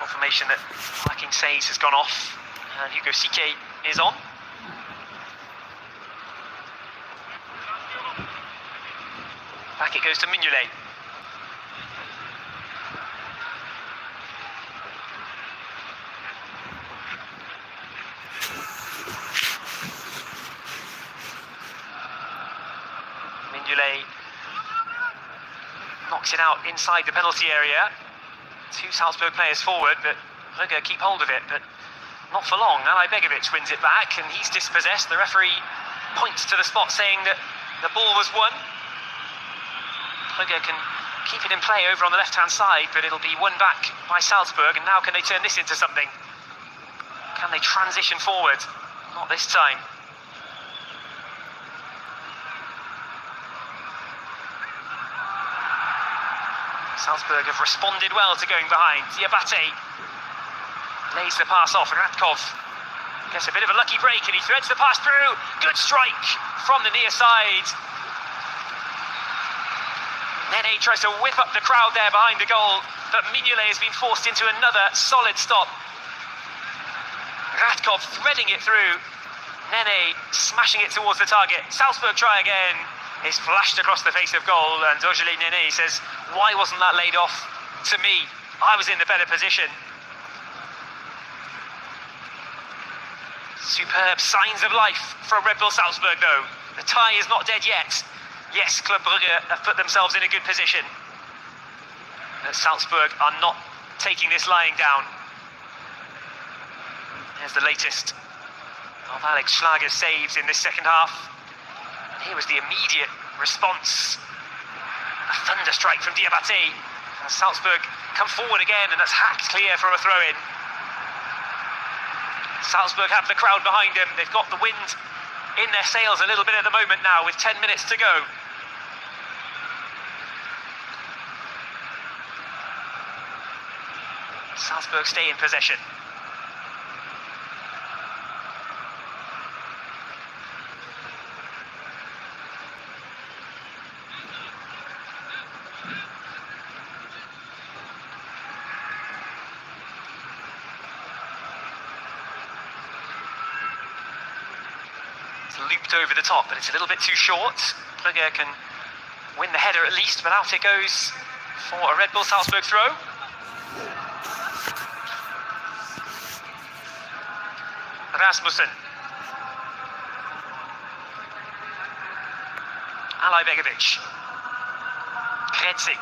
Confirmation that Viking Says has gone off and Hugo Sike is on. Back it goes to Mignolet. Mignolet knocks it out inside the penalty area. Two Salzburg players forward, but Brugge keep hold of it, but not for long. Alay Begovic wins it back and he's dispossessed. The referee points to the spot saying that the ball was won. Brugge can keep it in play over on the left-hand side, but it'll be won back by Salzburg, and now can they turn this into something? Can they transition forward? Not this time. Salzburg have responded well to going behind. Diabate lays the pass off. Radkov gets a bit of a lucky break and he threads the pass through. Good strike from the near side. Nene tries to whip up the crowd there behind the goal, but Mignolet has been forced into another solid stop. Radkov threading it through. Nene smashing it towards the target. Salzburg try again. It's flashed across the face of goal, and Ojale Nene says, why wasn't that laid off to me? I was in the better position. Superb signs of life from Red Bull Salzburg though. The tie is not dead yet. Yes, Club Brugge have put themselves in a good position. But Salzburg are not taking this lying down. There's the latest of Alex Schlager's saves in this second half. And here was the immediate response. A thunder strike from Diabate. And Salzburg come forward again, and that's hacked clear for a throw-in. Salzburg have the crowd behind them. They've got the wind in their sails a little bit at the moment now, with 10 minutes to go. Salzburg stay in possession. Looped over the top, but it's a little bit too short. Brugge can win the header at least, but out it goes for a Red Bull Salzburg throw. Rasmussen. Alay Begovic. Kretsik.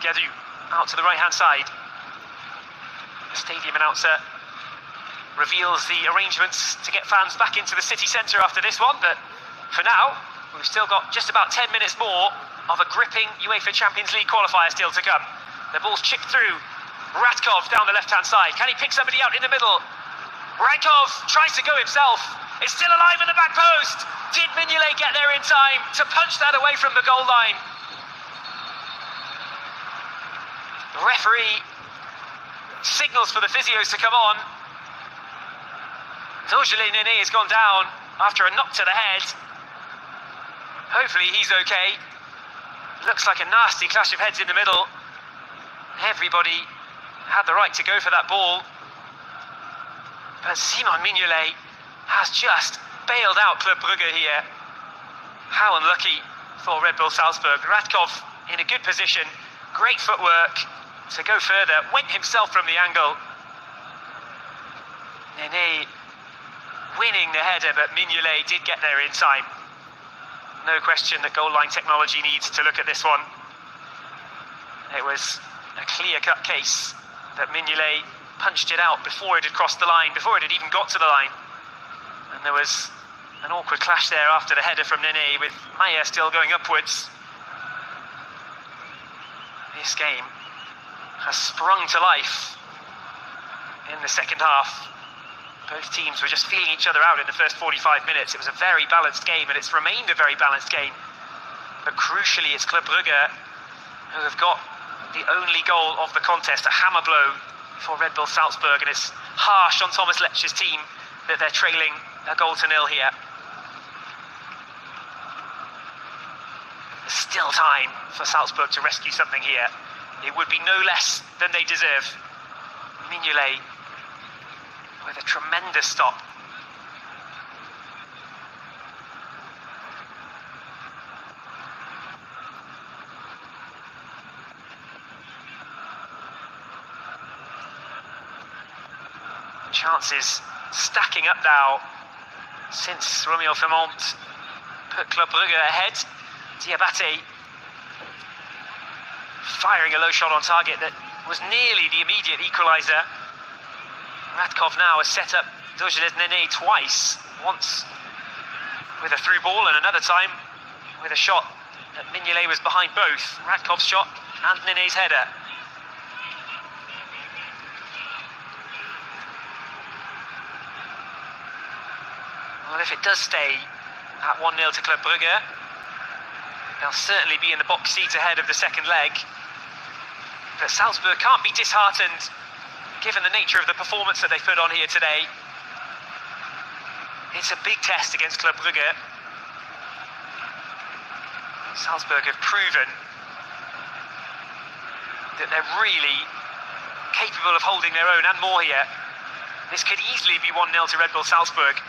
Gadu out to the right-hand side. The stadium announcer reveals the arrangements to get fans back into the city centre after this one, but for now, we've still got just about 10 minutes more of a gripping UEFA Champions League qualifier still to come. The ball's chipped through. Radkov down the left-hand side. Can he pick somebody out in the middle? Radkov tries to go himself. It's still alive at the back post. Did Mignolet get there in time to punch that away from the goal line? The referee signals for the physios to come on. Ojale Nene has gone down after a knock to the head. Hopefully he's okay. Looks like a nasty clash of heads in the middle. Everybody had the right to go for that ball. But Simon Mignolet has just bailed out Club Brugge here. How unlucky for Red Bull Salzburg. Radkov in a good position. Great footwork to go further. Went himself from the angle. Nene winning the header, but Mignolet did get there in time. No question that goal line technology needs to look at this one. It was a clear-cut case that Mignolet punched it out before it had crossed the line, before it had even got to the line. And there was an awkward clash there after the header from Nene, with Maya still going upwards. This game has sprung to life in the second half. Both teams were just feeling each other out in the first 45 minutes. It was a very balanced game, and it's remained a very balanced game. But crucially, it's Club Brugge who have got the only goal of the contest, a hammer blow for Red Bull Salzburg, and it's harsh on Thomas Lecce's team that they're trailing a goal to nil here. There's still time for Salzburg to rescue something here. It would be no less than they deserve. Mignolet with a tremendous stop. Chances stacking up now since Romeo Fermont put Club Brugge ahead. Diabate firing a low shot on target that was nearly the immediate equaliser. Radkov now has set up Dogeles Nene twice, once with a through ball and another time with a shot that Mignolet was behind both, Radkov's shot and Nene's header. Well, if it does stay at 1-0 to Club Brugge, they'll certainly be in the box seat ahead of the second leg. But Salzburg can't be disheartened, given the nature of the performance that they put on here today. It's a big test against Club Brugge. Salzburg have proven that they're really capable of holding their own and more here. This could easily be 1-0 to Red Bull Salzburg.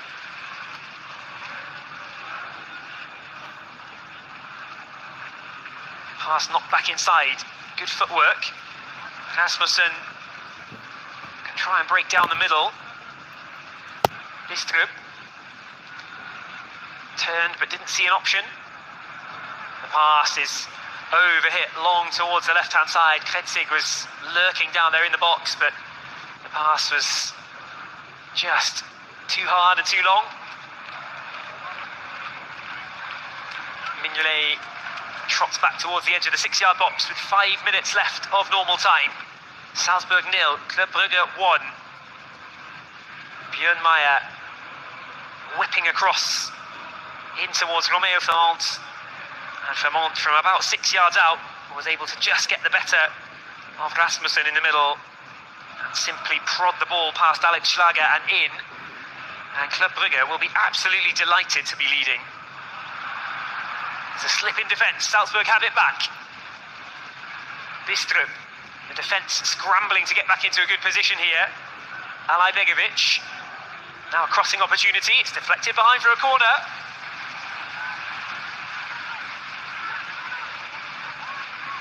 Pass knocked back inside. Good footwork. Rasmussen can try and break down the middle. Bistrup turned but didn't see an option. The pass is overhit long towards the left-hand side. Kretzig was lurking down there in the box, but the pass was just too hard and too long. Mignolet trots back towards the edge of the 6-yard box with 5 minutes left of normal time. Salzburg 0, Club Brugge 1. Björn Meyer whipping across in towards Romeo Fermont, and Fermont from about 6 yards out was able to just get the better of Rasmussen in the middle and simply prod the ball past Alex Schlager and in, and Club Brugge will be absolutely delighted to be leading. There's a slip in defence, Salzburg have it back. Bistrup, the defence scrambling to get back into a good position here. Alay Begovic, now a crossing opportunity, it's deflected behind for a corner.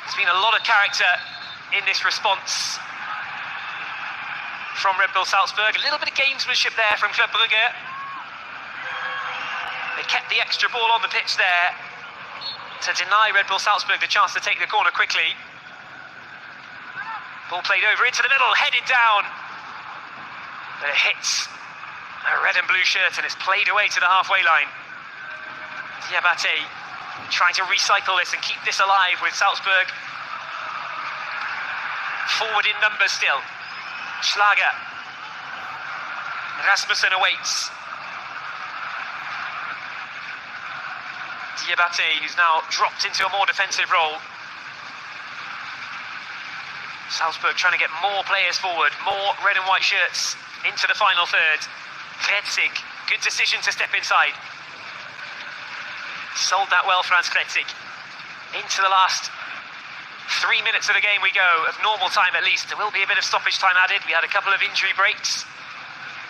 There's been a lot of character in this response from Red Bull Salzburg. A little bit of gamesmanship there from Club Brugge. They kept the extra ball on the pitch there to deny Red Bull Salzburg the chance to take the corner quickly. Ball played over into the middle, headed down. But it hits a red and blue shirt and it's played away to the halfway line. Diabate trying to recycle this and keep this alive with Salzburg forward in numbers still. Schlager. Rasmussen awaits. Diabate, who's now dropped into a more defensive role. Salzburg trying to get more players forward, more red and white shirts into the final third. Kretzig, good decision to step inside. Sold that well, Franz Kretzig. Into the last 3 minutes of the game we go, of normal time at least. There will be a bit of stoppage time added. We had a couple of injury breaks.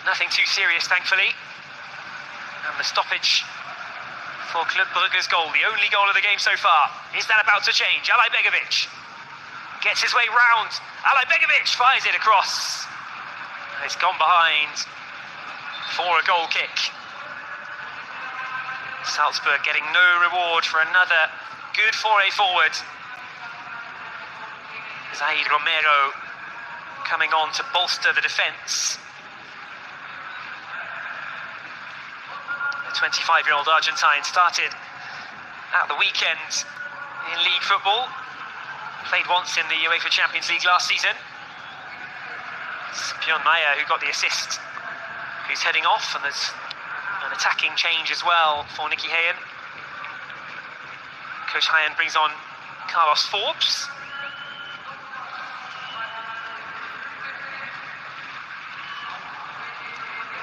Nothing too serious, thankfully. And the stoppage for Club Brugge's goal, the only goal of the game so far. Is that about to change? Alay Begovic gets his way round. Alay Begovic fires it across. And it's gone behind for a goal kick. Salzburg getting no reward for another good foray forward. Zaid Romero coming on to bolster the defence. The 25-year-old Argentine started at the weekend in league football. Played once in the UEFA Champions League last season. It's Björn Meyer who got the assist, who's heading off, and there's an attacking change as well for Nicky Hayen. Coach Hayen brings on Carlos Forbes.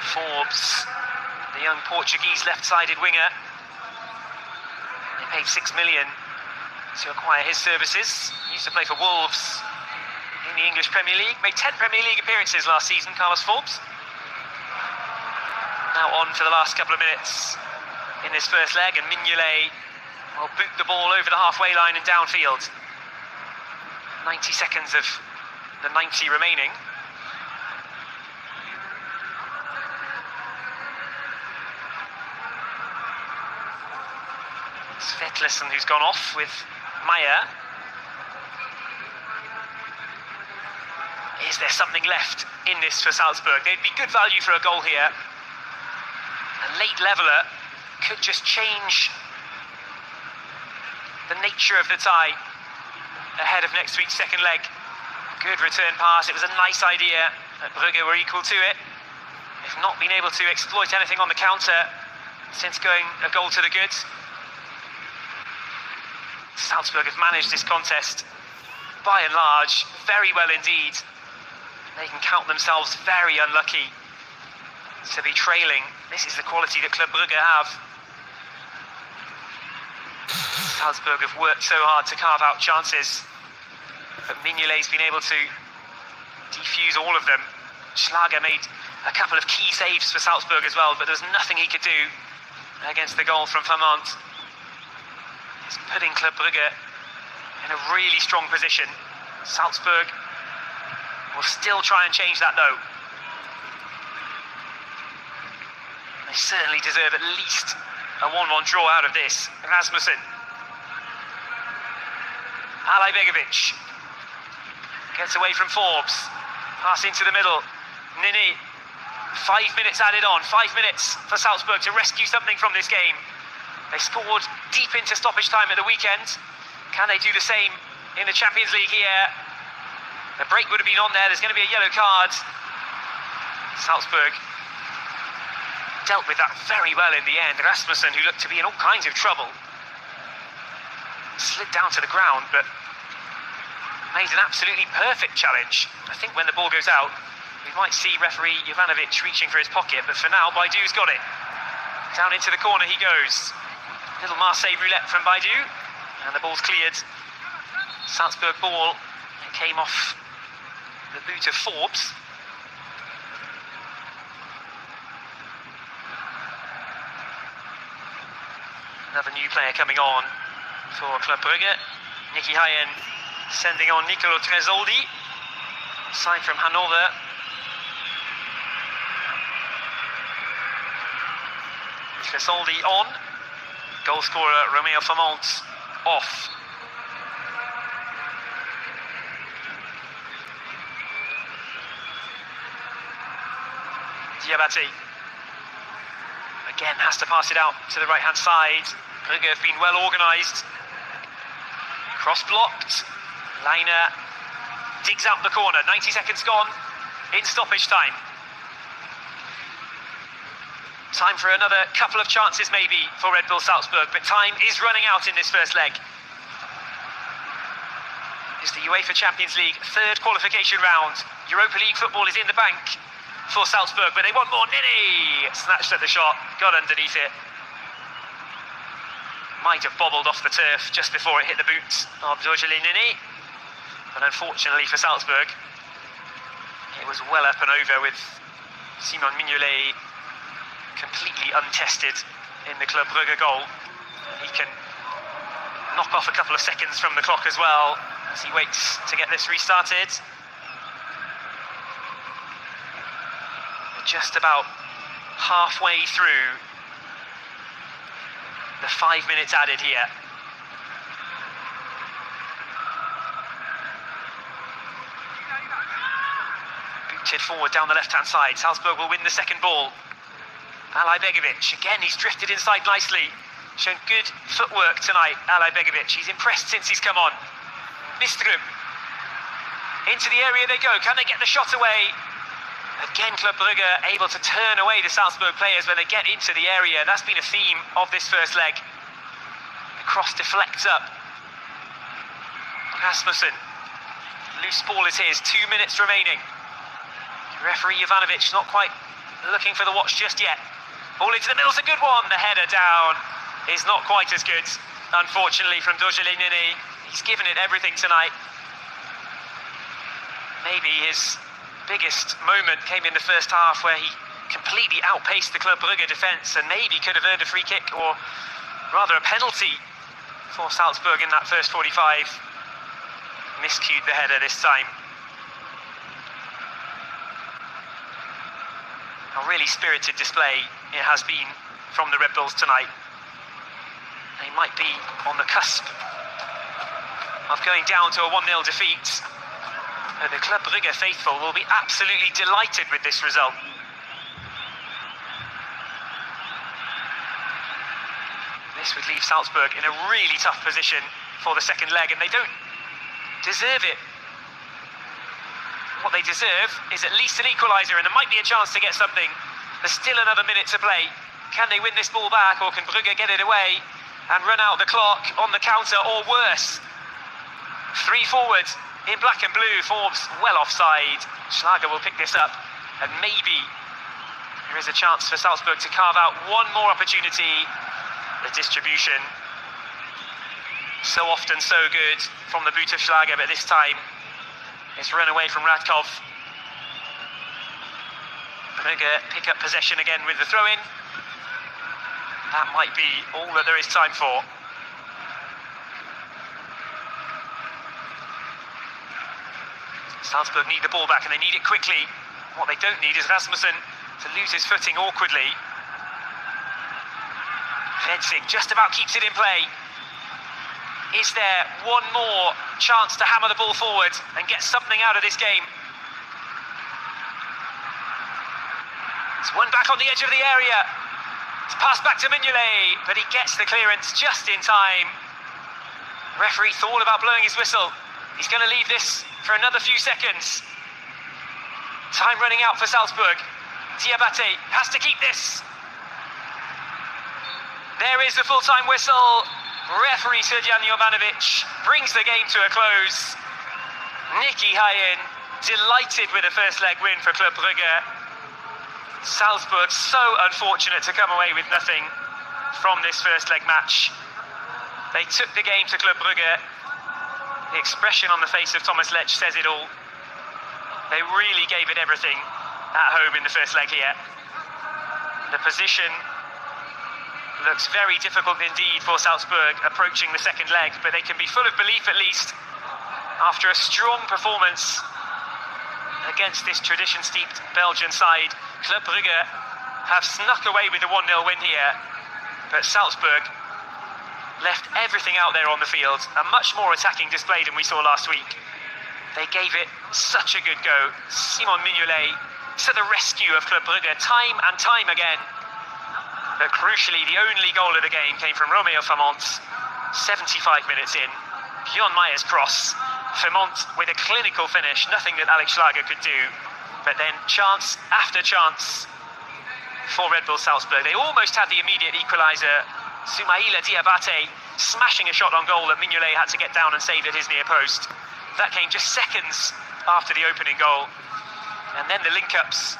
Forbes, the young Portuguese left-sided winger. They paid 6 million to acquire his services. He used to play for Wolves in the English Premier League. Made 10 Premier League appearances last season, Carlos Forbes. Now on for the last couple of minutes in this first leg, and Mignolet will boot the ball over the halfway line and downfield. 90 seconds of the 90 remaining. Svetlesen, who's gone off with Meyer. Is there something left in this for Salzburg? They'd be good value for a goal here. A late leveller could just change the nature of the tie ahead of next week's second leg. Good return pass. It was a nice idea. Brugge were equal to it. They've not been able to exploit anything on the counter since going a goal to the good. Salzburg have managed this contest by and large very well indeed. They can count themselves very unlucky to be trailing. This is the quality that Club Brugge have. Salzburg have worked so hard to carve out chances, but Mignolet's been able to defuse all of them. Schlager made a couple of key saves for Salzburg as well, but there was nothing he could do against the goal from Vermont. It's putting Club Brugge in a really strong position. Salzburg will still try and change that though. They certainly deserve at least a 1-1 draw out of this. Rasmussen. Alajbegovic gets away from Forbes. Pass into the middle. Nini. 5 minutes added on. 5 minutes for Salzburg to rescue something from this game. They scored deep into stoppage time at the weekend. Can they do the same in the Champions League here? The break would have been on there. There's going to be a yellow card. Salzburg dealt with that very well in the end. Rasmussen, who looked to be in all kinds of trouble, slid down to the ground, but made an absolutely perfect challenge. I think when the ball goes out, we might see referee Jovanovic reaching for his pocket, but for now, Baidou's got it. Down into the corner he goes. Little Marseille roulette from Baidu, and the ball's cleared. Salzburg ball, it came off the boot of Forbes. Another new player coming on for Club Brugge. Nicky Hayen sending on Nicolo Tresoldi, signed from Hanover. Tresoldi on. Goal scorer Romeo Vermont off. Diabate again has to pass it out to the right-hand side. Brugge have been well organised. Cross blocked. Leiner digs out the corner. 90 seconds gone in stoppage time. Time for another couple of chances maybe for Red Bull Salzburg, but time is running out in this first leg. It's the UEFA Champions League third qualification round. Europa League football is in the bank for Salzburg, but they want more. Nini snatched at the shot, got underneath it. Might have bobbled off the turf just before it hit the boots of Georgeli Nini, but unfortunately for Salzburg, it was well up and over with Simon Mignolet completely untested in the Club Brugge goal. He can knock off a couple of seconds from the clock as well as he waits to get this restarted. We're just about halfway through the 5 minutes added here. Booted forward down the left-hand side. Salzburg will win the second ball. Alajbegovic, again, he's drifted inside nicely. Shown good footwork tonight, Alajbegovic. He's impressed since he's come on. Bistrum. Into the area they go. Can they get the shot away? Again, Club Brugge able to turn away the Salzburg players when they get into the area. That's been a theme of this first leg. The cross deflects up. Rasmussen. Loose ball is his. 2 minutes remaining. Referee Jovanovic not quite looking for the watch just yet. Ball into the middle is a good one. The header down is not quite as good, unfortunately, from Nene. He's given it everything tonight. Maybe his biggest moment came in the first half, where he completely outpaced the Club Brugge defence and maybe could have earned a free kick, or rather a penalty for Salzburg in that first 45. Miscued the header this time. A really spirited display it has been from the Red Bulls tonight. They might be on the cusp of going down to a 1-0 defeat. But the Club Brugge faithful will be absolutely delighted with this result. This would leave Salzburg in a really tough position for the second leg, and they don't deserve it. What they deserve is at least an equaliser, and there might be a chance to get something. There's still another minute to play. Can they win this ball back, or can Brugge get it away and run out the clock on the counter, or worse? 3 forward in black and blue forms well offside. Schlager will pick this up, and maybe there is a chance for Salzburg to carve out one more opportunity. The distribution, so often so good from the boot of Schlager, but this time it's run away from Radkov. Brugge pick up possession again with the throw-in. That might be all that there is time for. Salzburg need the ball back, and they need it quickly. What they don't need is Rasmussen to lose his footing awkwardly. Fedsig just about keeps it in play. Is there one more chance to hammer the ball forward and get something out of this game? It's one back on the edge of the area. It's passed back to Mignolet, but he gets the clearance just in time. Referee thought about blowing his whistle. He's going to leave this for another few seconds. Time running out for Salzburg. Diabate has to keep this. There is the full-time whistle. Referee Srdjan Jovanovic brings the game to a close. Nicky Hayen delighted with a first leg win for Club Brugge. Salzburg so unfortunate to come away with nothing from this first leg match. They took the game to Club Brugge. The expression on the face of Thomas Lech says it all. They really gave it everything at home in the first leg here. The position looks very difficult indeed for Salzburg approaching the second leg, but they can be full of belief at least after a strong performance against this tradition-steeped Belgian side. Club Brugge have snuck away with a 1-0 win here, but Salzburg left everything out there on the field. A much more attacking display than we saw last week. They gave it such a good go. Simon Mignolet to the rescue of Club Brugge time and time again. But crucially, the only goal of the game came from Romeo Famont, 75 minutes in. Bjorn Meyer's cross. Famont with a clinical finish, nothing that Alex Schlager could do. But then chance after chance for Red Bull Salzburg. They almost had the immediate equaliser. Soumaïla Diabate smashing a shot on goal that Mignolet had to get down and save at his near post. That came just seconds after the opening goal. And then the link-ups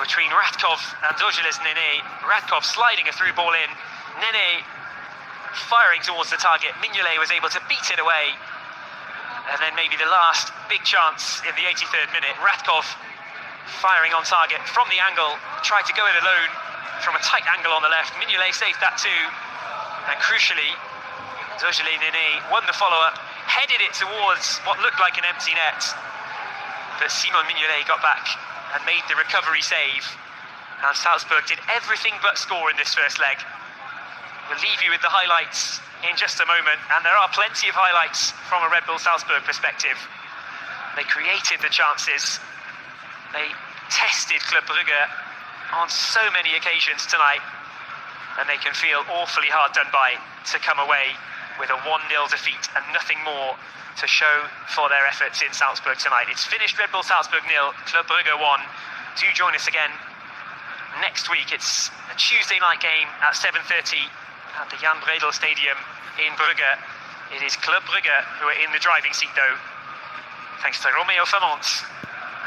between Radkov and Nene. Radkov sliding a through ball in. Nene firing towards the target. Mignolet was able to beat it away. And then maybe the last big chance in the 83rd minute. Radkov firing on target from the angle. Tried to go it alone from a tight angle on the left. Mignolet saved that too. And crucially, Nene won the follow-up. Headed it towards what looked like an empty net. But Simon Mignolet got back and made the recovery save. And Salzburg did everything but score in this first leg. We'll leave you with the highlights in just a moment, and there are plenty of highlights from a Red Bull Salzburg perspective. They created the chances. They tested Club Brugge on so many occasions tonight, and they can feel awfully hard done by to come away with a 1-0 defeat and nothing more to show for their efforts in Salzburg tonight. It's finished Red Bull Salzburg 0, Club Brugge 1. Do join us again next week. It's a Tuesday night game at 7:30 at the Jan Bredel Stadium in Brugge. It is Club Brugge who are in the driving seat though, thanks to Romeo Famont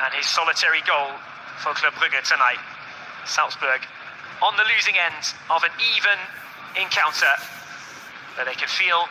and his solitary goal for Club Brugge tonight. Salzbure on the losing end of an even encounter, but they can feel